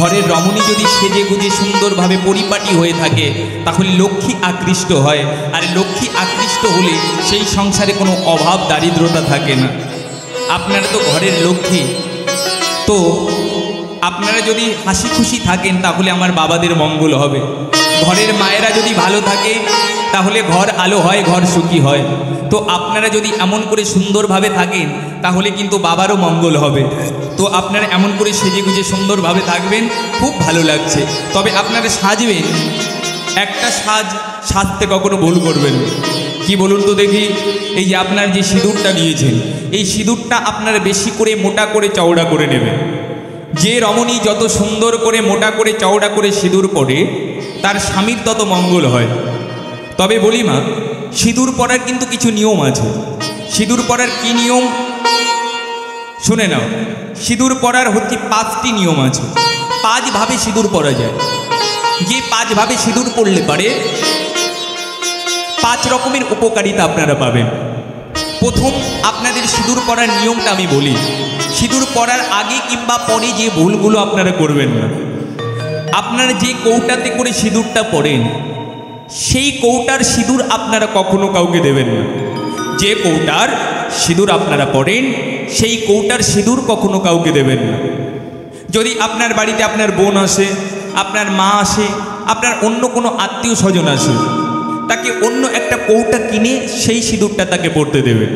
ঘরের রমণী যদি সেজে গুজে সুন্দরভাবে পরিপাটি হয়ে থাকে তাহলে লক্ষ্মী আকৃষ্ট হয়, আর লক্ষ্মী আকৃষ্ট হলে সেই সংসারে কোনো অভাব দারিদ্রতা থাকে না। আপনারা তো ঘরের লক্ষ্মী, তো আপনারা যদি হাসি খুশি থাকেন তাহলে আমার বাবাদের মঙ্গল হবে। ঘরের মায়েরা যদি ভালো থাকে তাহলে ঘর আলো হয়, ঘর সুখী হয়। তো আপনারা যদি এমন করে সুন্দরভাবে থাকেন তাহলে কিন্তু বাবারও মঙ্গল হবে। তো আপনারা এমন করে সেজে গুজে সুন্দরভাবে থাকবেন, খুব ভালো লাগছে। তবে আপনারা সাজবেন, একটা সাজতে কখনো ভুল করবেন। কি বলুন তো দেখি, এই যে আপনার যে সিঁদুরটা নিয়েছেন, এই সিঁদুরটা আপনারা বেশি করে মোটা করে চওড়া করে নেবেন। যে রমণী যত সুন্দর করে মোটা করে চওড়া করে সিঁদুর পরে তার স্বামীর তত মঙ্গল হয়। তবে বলি মা, সিঁদুর পরার কিন্তু কিছু নিয়ম আছে। সিঁদুর পরার কি নিয়ম শুনে নাও। সিঁদুর পরার হচ্ছে 5টি নিয়ম আছে। 5 ভাবে সিঁদুর পরা যায়। যে 5 ভাবে সিঁদুর পরলে পারে 5 রকমের উপকারিতা আপনারা পাবেন। প্রথম আপনাদের সিঁদুর পরার নিয়মটা আমি বলি। সিঁদুর পরার আগে কিংবা পরে যে ভুলগুলো আপনারা করবেন না। আপনারা যে কৌটাতে করে সিঁদুরটা পরেন সেই কৌটার সিঁদুর আপনারা কখনো কাউকে দেবেন না। যে কৌটার সিঁদুর আপনারা পরেন সেই কৌটার সিঁদুর কখনো কাউকে দেবেন না। যদি আপনার বাড়িতে আপনার বোন আসে, আপনার মা আসে, আপনার অন্য কোনো আত্মীয় স্বজন আসে, তাকে অন্য একটা কৌটা কিনে সেই সিঁদুরটা তাকে পরতে দেবেন।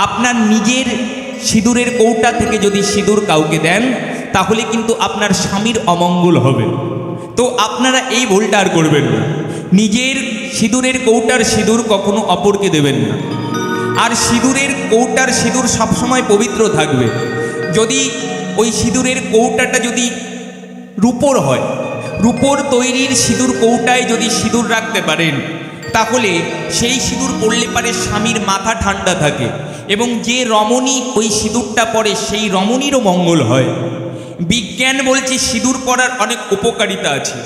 আপনার নিজের সিঁদুরের কৌটা থেকে যদি সিঁদুর কাউকে দেন তাহলে কিন্তু আপনার স্বামীর অমঙ্গল হবে। তো আপনারা এই ভুলটা আর করবেন না। নিজের সিঁদুরের কৌটার সিঁদুর কখনো অপরকে দেবেন না। আর সিঁদুরের কৌটার সিঁদুর সবসময় পবিত্র থাকবে। যদি ওই সিঁদুরের কৌটাটা যদি রূপোর হয়, রূপোর তৈরির সিঁদুর কৌটায় যদি সিঁদুর রাখতে পারেন তাহলে সেই সিঁদুর পরলে পারে স্বামীর মাথা ঠান্ডা থাকে, এবং যে রমণী ওই সিঁদুরটা পরে সেই রমণীরও মঙ্গল হয়। বিজ্ঞান বলছে সিঁদুর পরার অনেক উপকারিতা আছে।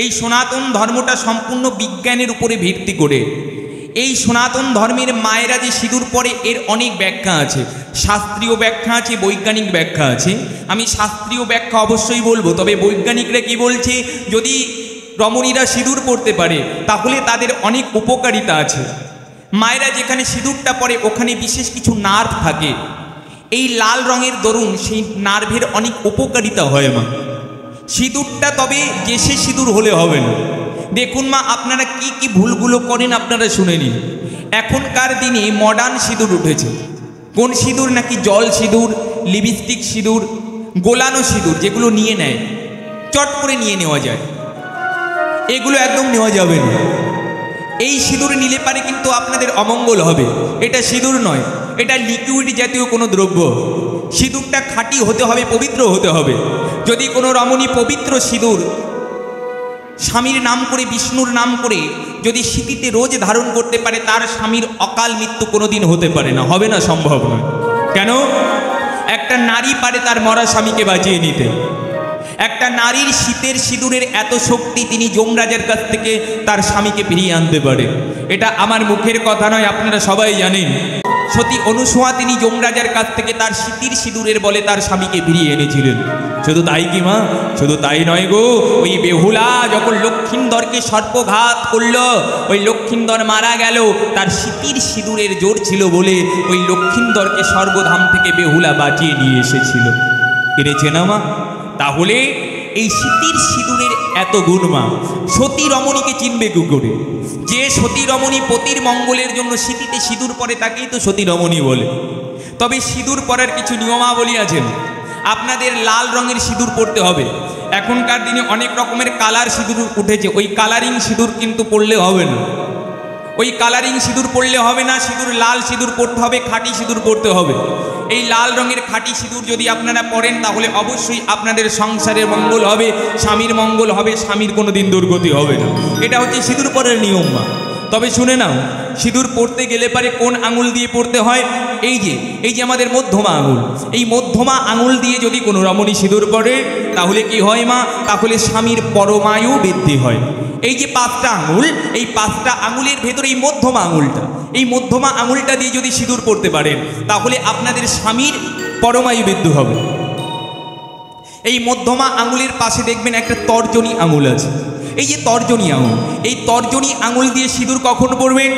এই সনাতন ধর্মটা সম্পূর্ণ বিজ্ঞানের উপরে ভিত্তি করে। এই সনাতন ধর্মের মায়েরা যে সিঁদুর পরে এর অনেক ব্যাখ্যা আছে। শাস্ত্রীয় ব্যাখ্যা আছে, বৈজ্ঞানিক ব্যাখ্যা আছে। আমি শাস্ত্রীয় ব্যাখ্যা অবশ্যই বলবো, তবে বৈজ্ঞানিকরা কি বলছে, যদি রমণীরা সিঁদুর পরতে পারে তাহলে তাদের অনেক উপকারিতা আছে। মায়েরা যেখানে সিঁদুরটা পরে ওখানে বিশেষ কিছু নার্ভ থাকে। এই লাল রঙের দরুন সেই নার্ভের অনেক উপকারিতা হয় মা। সিঁদুরটা তবে যে সে সিঁদুর হলে হবে না। দেখুন মা, আপনারা কি কি ভুলগুলো করেন আপনারা শুনে নিন। এখনকার দিনে মডার্ন সিঁদুর উঠেছে। কোন সিঁদুর? নাকি জল সিঁদুর, লিপস্টিক সিঁদুর, গোলানো সিঁদুর, যেগুলো নিয়ে নেয়, চট করে নিয়ে নেওয়া যায়। এগুলো একদম নেওয়া যাবে না। এই সিঁদুর নিলে পারে কিন্তু আপনাদের অমঙ্গল হবে। এটা সিঁদুর নয়, এটা লিকুইড জাতীয় কোনো দ্রব্য। সিঁদুরটা খাঁটি হতে হবে, পবিত্র হতে হবে। যদি কোনো রমণী পবিত্র সিঁদুর স্বামীর নাম করে, বিষ্ণুর নাম করে যদি সিঁথিতে রোজ ধারণ করতে পারে, তার স্বামীর অকাল মৃত্যু কোনোদিন হতে পারে না, হবে না, সম্ভব নয়। কেন? একটা নারী পারে তার মরা স্বামীকে বাঁচিয়ে নিতে। একটা নারীর শীতের সিঁদুরের এত শক্তি, তিনি যমরাজের কাছ থেকে তার স্বামীকে ফিরিয়ে আনতে পারে। এটা আমার মুখের কথা নয়, আপনারা সবাই জানেন। সতী অনুসূয়া তিনি যমরাজের কাছ থেকে তার শীতের সিঁদুরের বলে তার স্বামীকে ফিরিয়ে এনেছিলেন। শুধু তাই কি মা? শুধু তাই নয় গো, ওই বেহুলা যখন লক্ষিন্দরকে সর্পঘাত করল, ওই লক্ষিন্দর মারা গেল, তার শীতের সিঁদুরের জোর ছিল বলে ওই লক্ষিন্দরকে স্বর্গধাম থেকে বেহুলা বাঁচিয়ে নিয়ে এসেছিল। এনেছে না মা? তাহলে এই শীতের সিঁদুরের এত গুণ মা। সতী রমণীকে চিনবে কি করে? যে সতী রমণী পতির মঙ্গলের জন্য শীতিতে সিঁদুর পরে তাকেই তো সতী রমণী বলে। তবে সিঁদুর পরার কিছু নিয়মাবলী আছেন। আপনাদের লাল রঙের সিঁদুর পরতে হবে। এখনকার দিনে অনেক রকমের কালার সিঁদুর উঠেছে, ওই কালারিং সিঁদুর কিন্তু পরলে হবে না। ওই কালারিং সিঁদুর পরলে হবে না। সিঁদুর লাল সিঁদুর পরতে হবে, খাঁটি সিঁদুর পরতে হবে। এই লাল রঙের খাঁটি সিঁদুর যদি আপনারা পরেন তাহলে অবশ্যই আপনাদের সংসারের মঙ্গল হবে, স্বামীর মঙ্গল হবে, স্বামীর কোনো দিন দুর্গতি হবে না। এটা হচ্ছে সিঁদুর পরার নিয়ম মা। তবে শুনে নাও, সিঁদুর পরতে গেলে পারে কোন আঙুল দিয়ে পরতে হয়? এই যে আমাদের মধ্যমা আঙুল, এই মধ্যমা আঙুল দিয়ে যদি কোনো রমণী সিঁদুর পরে তাহলে কি হয় মা? তাহলে স্বামীর পরমায়ু বৃদ্ধি হয়। এই যে 5টা আঙুল, এই 5টা আঙুলের ভেতরে এই মধ্যমা আঙুলটা, এই মধ্যমা আঙুলটা দিয়ে যদি সিঁদুর পরতে পারেন তাহলে আপনাদের স্বামীর পরমায়ু বৃদ্ধি হবে। এই মধ্যমা আঙুলের পাশে দেখবেন একটা তর্জনী আঙুল আছে। এই যে তর্জনী আঙুল, এই তর্জনী আঙুল দিয়ে সিঁদুর কখন পরবেন?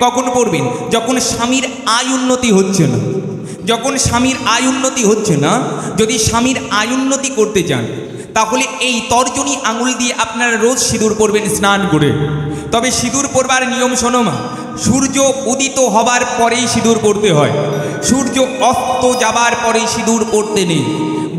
কখন পরবেন? যখন স্বামীর আয় উন্নতি হচ্ছে না। যখন স্বামীর আয় উন্নতি হচ্ছে না, যদি স্বামীর আয় উন্নতি করতে চান, তাহলে এই তর্জনী আঙুল দিয়ে আপনারা রোজ সিঁদুর পরবেন স্নান করে। তবে সিঁদুর পরবার নিয়ম শোনো মা, সূর্য উদিত হবার পরেই সিঁদুর পরতে হয়, সূর্য অস্ত যাবার পরেই সিঁদুর পরতে নেই,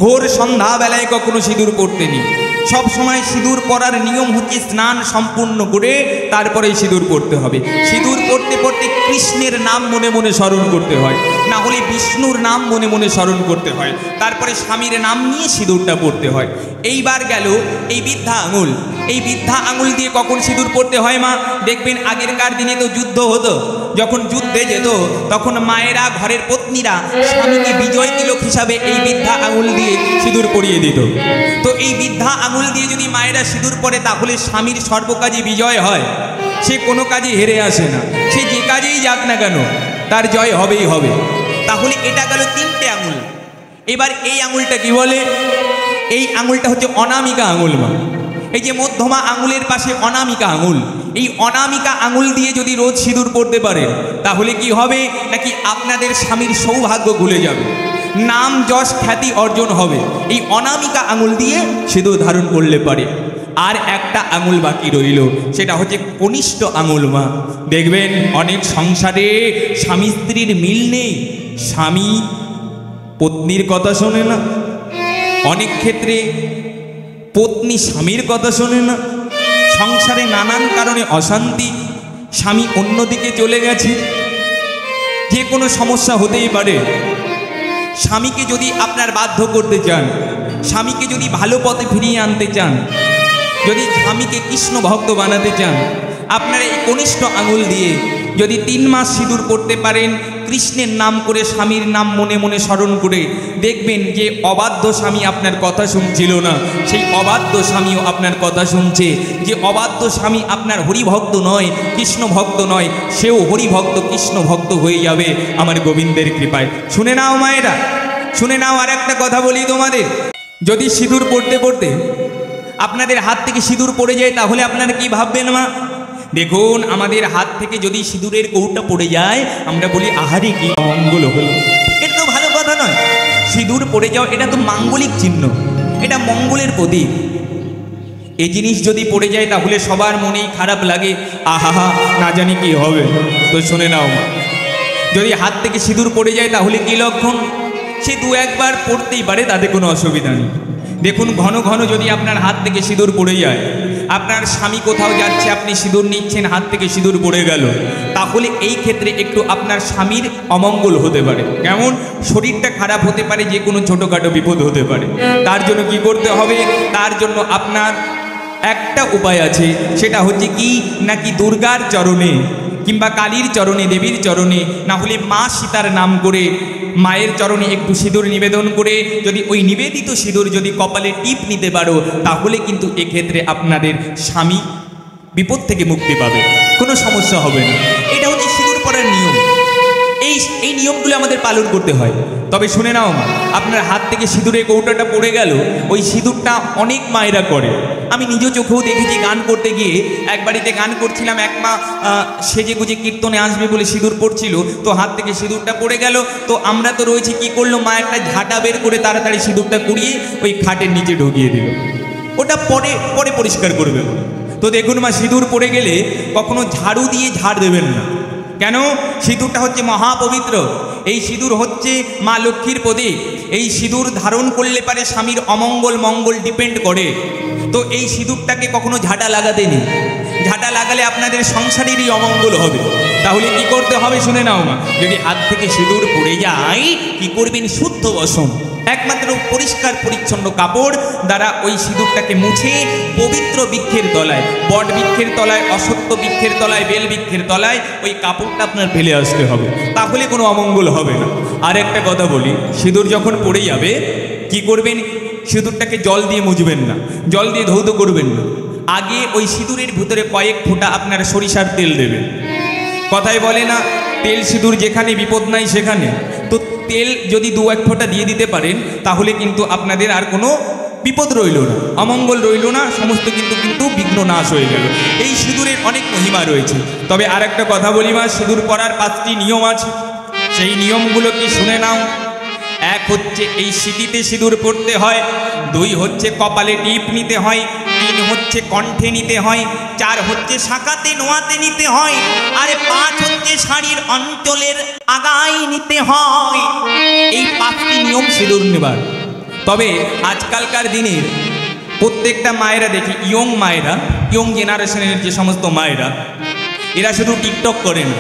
ঘোর সন্ধ্যাবেলায় কখনো সিঁদুর পরতে নেই। সব সময় সিঁদুর পরার নিয়ম হচ্ছে স্নান সম্পূর্ণ করে তারপরে সিঁদুর পরতে হবে। সিঁদুর পরতে পরতে কৃষ্ণের নাম মনে মনে স্মরণ করতে হয়, না হলে বিষ্ণুর নাম মনে মনে স্মরণ করতে হয়, তারপরে স্বামীর নাম নিয়ে সিঁদুরটা পরতে হয়। এইবার গেল এই বৃদ্ধা আঙুল। এই বৃদ্ধা আঙুল দিয়ে কখন সিঁদুর পরতে হয় মা? দেখবেন আগেরকার দিনে তো যুদ্ধ হতো, যখন যুদ্ধে যেত তখন মায়েরা, ঘরের পত্নীরা স্বামীকে বিজয় তিলক হিসাবে এই বৃদ্ধা আঙুল দিয়ে সিঁদুর পরিয়ে দিত। তো এই বৃদ্ধা আঙুল দিয়ে যদি মায়েরা সিঁদুর পরে, তাহলে স্বামীর সর্বকাজে বিজয় হয়, সে কোনো কাজে হেরে আসে না, সে যে কাজেই যাক না কেন তার জয় হবেই হবে। তাহলে এটা গেল 3টে আঙুল। এবার এই আঙুলটা কি বলে? এই আঙুলটা হচ্ছে অনামিকা আঙুল মা। এই যে মধ্যমা আঙুলের পাশে অনামিকা আঙুল, এই অনামিকা আঙুল দিয়ে যদি রোজ সিঁদুর পরতে পারেন, তাহলে কি হবে? নাকি আপনাদের স্বামীর সৌভাগ্য ভুলে যাবে, নাম যশ খ্যাতি অর্জন হবে। এই অনামিকা আঙুল দিয়ে সিঁদুর ধারণ করলে পারে। আর একটা আঙুল বাকি রইল, সেটা হচ্ছে কনিষ্ঠ আঙুল মা। দেখবেন অনেক সংসারে স্বামী স্ত্রীর মিল নেই, স্বামী পত্নীর কথা শোনে না, অনেক ক্ষেত্রে পত্নী স্বামীর কথা শোনে না, সংসারে নানান কারণে অশান্তি, স্বামী অন্যদিকে চলে গেছে, যে কোনো সমস্যা হতেই পারে। স্বামীকে যদি আপনার বাধ্য করতে চান, স্বামীকে যদি ভালো পথে ফিরিয়ে আনতে চান, যদি স্বামীকে কৃষ্ণ ভক্ত বানাতে চান, আপনারা এই কনিষ্ঠ আঙুল দিয়ে যদি 3 মাস সিঁদুর পরতে পারেন, কৃষ্ণের নাম করে, স্বামীর নাম মনে মনে স্মরণ করে, দেখবেন যে অবাধ্য স্বামী আপনার কথা শুনছিল না, সেই অবাধ্য স্বামীও আপনার কথা শুনছে। যে অবাধ্য স্বামী আপনার হরিভক্ত নয়, কৃষ্ণ ভক্ত নয়, সেও হরিভক্ত কৃষ্ণ ভক্ত হয়ে যাবে আমার গোবিন্দের কৃপায়। শুনে নাও মায়েরা, শুনে নাও। আর একটা কথা বলি তোমাদের, যদি সিঁদুর পড়তে পড়তে আপনাদের হাত থেকে সিঁদুর পড়ে যায়, তাহলে আপনারা কি ভাববেন মা? দেখুন, আমাদের হাত থেকে যদি সিঁদুরের কৌটা পড়ে যায়, আমরা বলি আহারে কি মঙ্গল হলো। এটা তো ভালো কথা নয়। সিঁদুর পড়ে যাও, এটা তো মাঙ্গলিক চিহ্ন, এটা মঙ্গলের প্রতীক। এই জিনিস যদি পড়ে যায়, তাহলে সবার মনেই খারাপ লাগে, আহা না জানি কি হবে। তো শুনে নাও মা, যদি হাত থেকে সিঁদুর পড়ে যায়, তাহলে কি লক্ষণ? সে 2-1 বার পড়তেই পারে, তাতে কোনো অসুবিধা নেই। দেখুন, ঘন ঘন যদি আপনার হাত থেকে সিঁদুর পড়ে যায়, আপনার স্বামী কোথাও যাচ্ছে, আপনি সিঁদুর নিচ্ছেন, হাত থেকে সিঁদুর পড়ে গেল, তাহলে এই ক্ষেত্রে একটু আপনার স্বামীর অমঙ্গল হতে পারে। কেমন? শরীরটা খারাপ হতে পারে, যে কোনো ছোটোখাটো বিপদ হতে পারে। তার জন্য কি করতে হবে? তার জন্য আপনার একটা উপায় আছে, সেটা হচ্ছে কি, নাকি দুর্গার চরণে কিংবা কালীর চরণে, দেবীর চরণে, না হলে মা সীতার নাম করে মায়ের চরণে একটু সিঁদুর নিবেদন করে, যদি ওই নিবেদিত সিঁদুর যদি কপালে টিপ নিতে পারো, তাহলে কিন্তু এক্ষেত্রে আপনাদের স্বামী বিপদ থেকে মুক্তি পাবে, কোনো সমস্যা হবে না। এটা হচ্ছে সিঁদুর পরার নিয়ম। এই নিয়মগুলো আমাদের পালন করতে হয়। তবে শুনে নাও মা, আপনার হাত থেকে সিঁদুরের কৌটাটা পড়ে গেল, ওই সিঁদুরটা অনেক মায়েরা করে। আমি নিজ চোখেও দেখেছি, গান করতে গিয়ে এক বাড়িতে গান করছিলাম, এক মা সেজে গুজে কীর্তনে আসবে বলে সিঁদুর পড়ছিল, তো হাত থেকে সিঁদুরটা পড়ে গেল। তো আমরা তো রয়েছি, কি করলো, মা একটা ঝাঁটা বের করে তাড়াতাড়ি সিঁদুরটা কুড়িয়ে ওই খাটের নিচে ঢুকিয়ে দিল, ওটা পরে পরে পরিষ্কার করবে। তো দেখুন মা, সিঁদুর পড়ে গেলে কখনো ঝাড়ু দিয়ে ঝাড় দেবেন না। কেন? সিঁদুরটা হচ্ছে মহাপবিত্র, এই সিঁদুর হচ্ছে মা লক্ষ্মীর প্রতীক। এই সিঁদুর ধারণ করলে পারে স্বামীর অমঙ্গল মঙ্গল ডিপেন্ড করে। তো এই সিঁদুরটাকে কখনো ঝাঁটা লাগাতে নেই, ঝাঁটা লাগালে আপনাদের সংসারেরই অমঙ্গল হবে। তাহলে কি করতে হবে শুনে নাও মা, যদি হাত থেকে সিঁদুর পড়ে যায়, কি করবেন? শুদ্ধ বসন, একমাত্র পরিষ্কার পরিচ্ছন্ন কাপড় দ্বারা ওই সিঁদুরটাকে মুছে পবিত্র বৃক্ষের তলায়, বট বৃক্ষের তলায়, অসত্য বৃক্ষের তলায়, বেল বৃক্ষের তলায় ওই কাপড়টা আপনার ফেলে আসতে হবে, তাহলে কোনো অমঙ্গল হবে না। আর একটা কথা বলি, সিঁদুর যখন পড়ে যাবে কি করবেন? সিঁদুরটাকে জল দিয়ে মুছবেন না, জল দিয়ে ধৌত করবেন না। আগে ওই সিঁদুরের ভিতরে কয়েক ফোঁটা আপনার সরিষার তেল দেবেন। কথায় বলে না, তেল সিঁদুর যেখানে বিপদ নাই সেখানে। তো তেল যদি 2-1 ফোঁটা দিয়ে দিতে পারেন, তাহলে কিন্তু আপনাদের আর কোনো বিপদ রইল না, অমঙ্গল রইল না, সমস্ত কিন্তু বিঘ্ন নাশ হয়ে গেল। এই সিঁদুরের অনেক মহিমা রয়েছে। তবে আর একটা কথা বলি মা, সিঁদুর পরার 5টি নিয়ম আছে, সেই নিয়মগুলো কি শুনে নাও। 1 হচ্ছে এই সিঁথিতে সিঁদুর পড়তে হয়, 2 হচ্ছে কপালে টিপ নিতে হয়, 3 হচ্ছে কণ্ঠে নিতে হয়, 4 হচ্ছে শাখাতে নোয়াতে নিতে হয়, আর 5 হচ্ছে শাড়ির অঞ্চলের আগায় নিতে হয়। এই 5টি নিয়ম সিঁদুর নেবার। তবে আজকালকার দিনের প্রত্যেকটা মায়েরা দেখি, ইয়ং জেনারেশনের যে সমস্ত মায়েরা, এরা শুধু টিকটক করে না,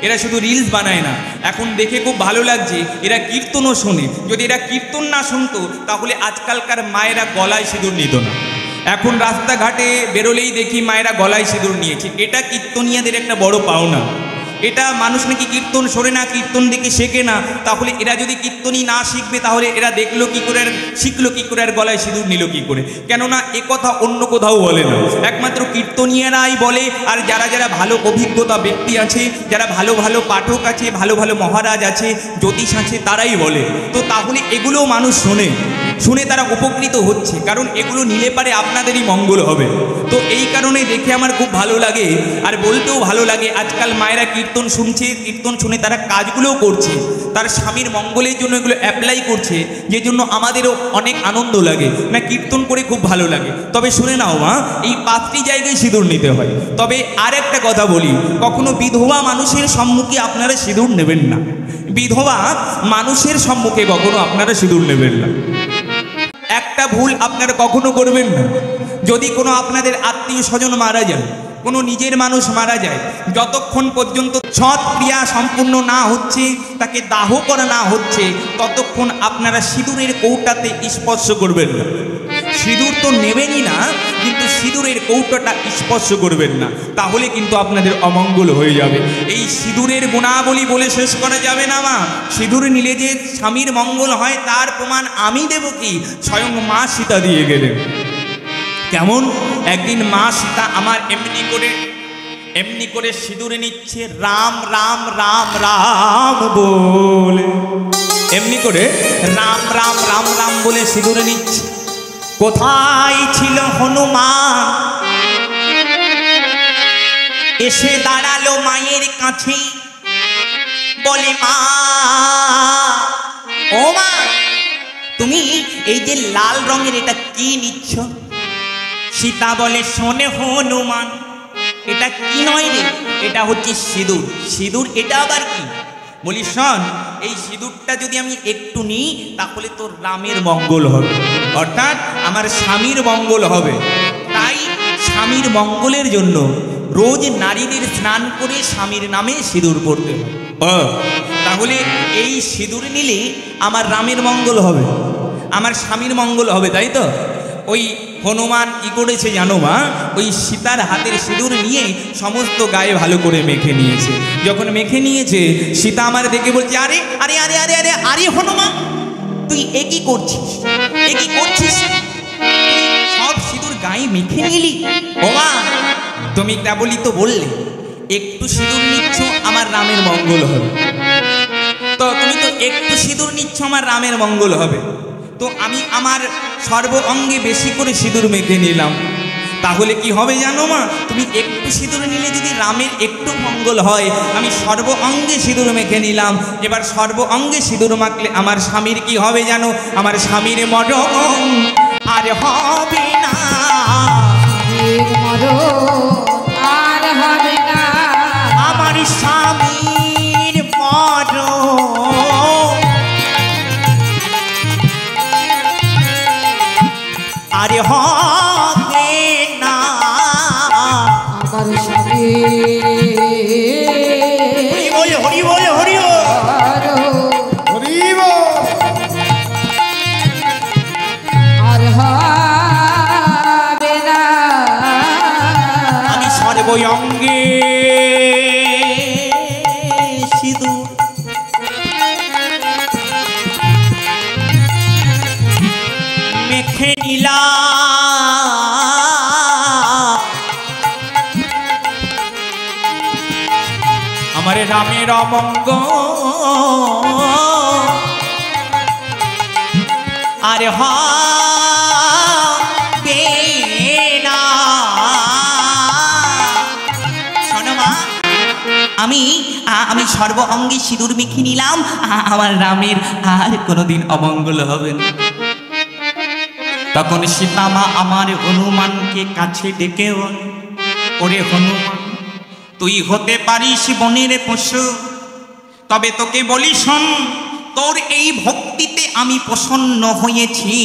এরা শুধু রিলস বানায় না। এখন দেখে খুব ভালো লাগছে এরা কীর্তনও শোনে। যদি এরা কীর্তন না শুনতো তাহলে আজকালকার মায়েরা গলায় সিঁদুর নিত না। এখন রাস্তাঘাটে বেরোলেই দেখি মায়েরা গলায় সিঁদুর নিয়েছে। এটা কীর্তনিয়াদের একটা বড় পাওনা। এটা মানুষ নাকি কীর্তন শোনে না, কীর্তন দেখে শেখে না। তাহলে এরা যদি কীর্তনই না শিখবে তাহলে এরা দেখলো কী করে, আর শিখলো কী করে, আর গলায় সিঁদুর নিল কী করে? কেননা এ কথা অন্য কোথাও বলে না, একমাত্র কীর্তনিয়ারাই বলে। আর যারা ভালো অভিজ্ঞতা ব্যক্তি আছে, যারা ভালো পাঠক আছে, ভালো মহারাজ আছে, জ্যোতিষ আছে, তারাই বলে। তো তাহলে এগুলোও মানুষ শুনে তারা উপকৃত হচ্ছে, কারণ এগুলো নিলে পারে আপনাদেরই মঙ্গল হবে। তো এই কারণে দেখে আমার খুব ভালো লাগে, আর বলতেও ভালো লাগে। আজকাল মায়েরা কীর্তন শুনছে, কীর্তন শুনে তারা কাজগুলোও করছে, তার স্বামীর মঙ্গলের জন্য এগুলো অ্যাপ্লাই করছে, যে জন্য আমাদেরও অনেক আনন্দ লাগে না, কীর্তন করে খুব ভালো লাগে। তবে শুনে নাও মা, এই 5টি জায়গায় সিঁদুর নিতে হয়। তবে আর একটা কথা বলি, কখনো বিধবা মানুষের সম্মুখে আপনারা সিঁদুর নেবেন না। বিধবা মানুষের সম্মুখে কখনো আপনারা সিঁদুর নেবেন না। একটা ভুল আপনারা কখনো করবেন না, যদি কোনো আপনাদের আত্মীয় স্বজন মারা যায়, কোনো নিজের মানুষ মারা যায়, যতক্ষণ পর্যন্ত সৎ ক্রিয়া সম্পূর্ণ না হচ্ছে, তাকে দাহ করা না হচ্ছে, ততক্ষণ আপনারা সিঁদুরের কৌটাতে স্পর্শ করবেন না। সিঁদুর তো নেবেনই না, কিন্তু সিঁদুরের কৌটাটা স্পর্শ করবেন না, তাহলে কিন্তু আপনাদের অমঙ্গল হয়ে যাবে। এই সিঁদুরের গুণাবলী বলে শেষ করা যাবে না মা। সিঁদুর নিলে যে স্বামীর মঙ্গল হয় তার প্রমাণ আমি দেব কি? স্বয়ং মা সীতা দিয়ে গেলেন। কেমন? একদিন মা সীতা আমার এমনি করে সিঁদুরে নিচ্ছে, রাম রাম রাম রাম বলে, এমনি করে রাম রাম রাম রাম বলে সিঁদুরে নিচ্ছে। কোথায় ছিল হনুমান? এসে দাঁড়ালো মায়ের কাছে, বলে মা, ও মা, তুমি এই যে লাল রঙের এটা কি নিচ্ছ? সীতা বলে, শোনে হনুমান, এটা কি নয় রে, এটা হচ্ছে সিঁদুর। সিঁদুর? এটা আবার কি? বলি, শোন, এই সিঁদুরটা যদি আমি একটু নিই তাহলে তোর রামের মঙ্গল হবে, অর্থাৎ আমার স্বামীর মঙ্গল হবে। তাই স্বামীর মঙ্গলের জন্য রোজ নারীদের স্নান করে স্বামীর নামে সিঁদুর পড়তে হবে। তাহলে এই সিঁদুর নিলে আমার রামের মঙ্গল হবে, আমার স্বামীর মঙ্গল হবে, তাই তো? ওই হনুমান কি করেছে জানো মা? ওই সীতার হাতের সিঁদুর নিয়ে সমস্ত গায়ে ভালো করে মেখে নিয়েছে। যখন মেখে নিয়েছে, সীতা আমার দেখে বলছে, আরে আরে আরে আরে আরে আরে হনুমান, তুই এ কি করছিস? এ কি করছিস? সব সিঁদুর গায়ে মেখে নিলি? ও মা, তুমি কেবলই তো বললে একটু সিঁদুর নিচ্ছ আমার রামের মঙ্গল হবে, তো তুমি তো একটু সিঁদুর নিচ্ছ আমার রামের মঙ্গল হবে, তো আমি আমার সর্ব অঙ্গে বেশি করে সিঁদুর মেখে নিলাম, তাহলে কি হবে জানো মা? তুমি একটু সিঁদুর নিলে যদি রামের একটু মঙ্গল হয়, আমি সর্ব অঙ্গে সিঁদুর মেখে নিলাম। এবার সর্ব অঙ্গে সিঁদুর মাখলে আমার স্বামীর কি হবে জানো? আমার স্বামীর মরণ আর হবে না, আর হবে না, আমার স্বামীর মরণ আর হবে না, আমার স্বামী। হরি বল হরি বল হরি বল হরি বল। আর হবে না, আমি সর্ব অঙ্গে সিঁদুর মেখে নিলাম, আমার রামের অমঙ্গল আর হবে আমি সর্ব অঙ্গে সিঁদুর মেখে নিলাম, আমার রামের আর কোনোদিন অমঙ্গল হবে না। তখন সীতামা আমার হনুমানকে কাছে ডেকে বলে, ওরে হনুমান, তুই হতে পারিস বনের পশু, তবে তোকে বলি শোন, তোর এই ভক্তিতে আমি প্রসন্ন হয়েছি।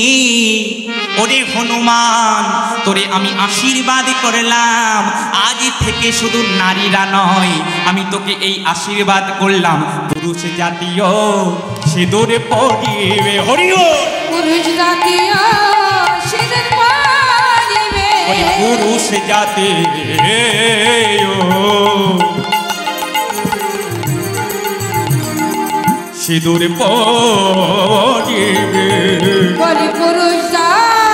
ওরে হনুমান, তোরে আমি আশীর্বাদ করলাম, আজ থেকে শুধু নারীরা নয়, আমি তোকে এই আশীর্বাদ করলাম, পুরুষ জাতীয় সিঁদুর পরিবে। হরিও পুরুষ জাতীয় সিঁদুর পরিবে, পুরুষ জাতি সিঁদুর পরিবে। পুরুষ জাতীয়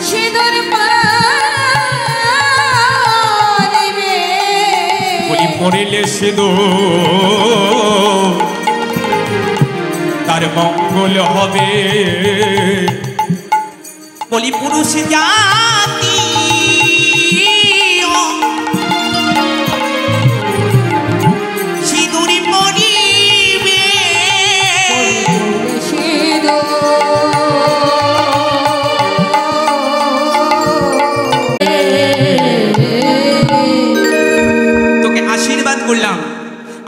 সিঁদুর পরিবে, পরিলে সিঁদুর তার মঙ্গল হবে। বলি পুরুষ জাতি সিঁদুর পরিবে, তোকে আশীর্বাদ করলাম,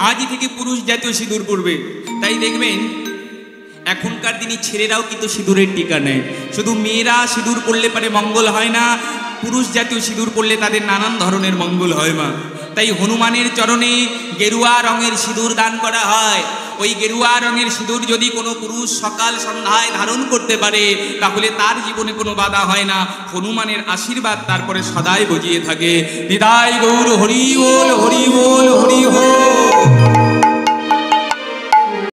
আজই থেকে পুরুষ জাতীয় সিঁদুর পরবে। তাই দেখবেন এখনকার দিনে ছেলেরাও কিন্তু সিঁদুরের টিকা নেয়। শুধু মেয়েরা সিঁদুর পরলে পারে মঙ্গল হয় না, পুরুষ জাতীয় সিঁদুর পরলে তাদের নানান ধরনের মঙ্গল হয় মা। তাই হনুমানের চরণে গেরুয়া রঙের সিঁদুর দান করা হয়। ওই গেরুয়া রঙের সিঁদুর যদি কোনো পুরুষ সকাল সন্ধ্যায় ধারণ করতে পারে, তাহলে তার জীবনে কোনো বাধা হয় না, হনুমানের আশীর্বাদ তারপরে সদাই বজিয়ে থাকে। হৃদয় গৌর হরি বল, হরি বল, হরি বল।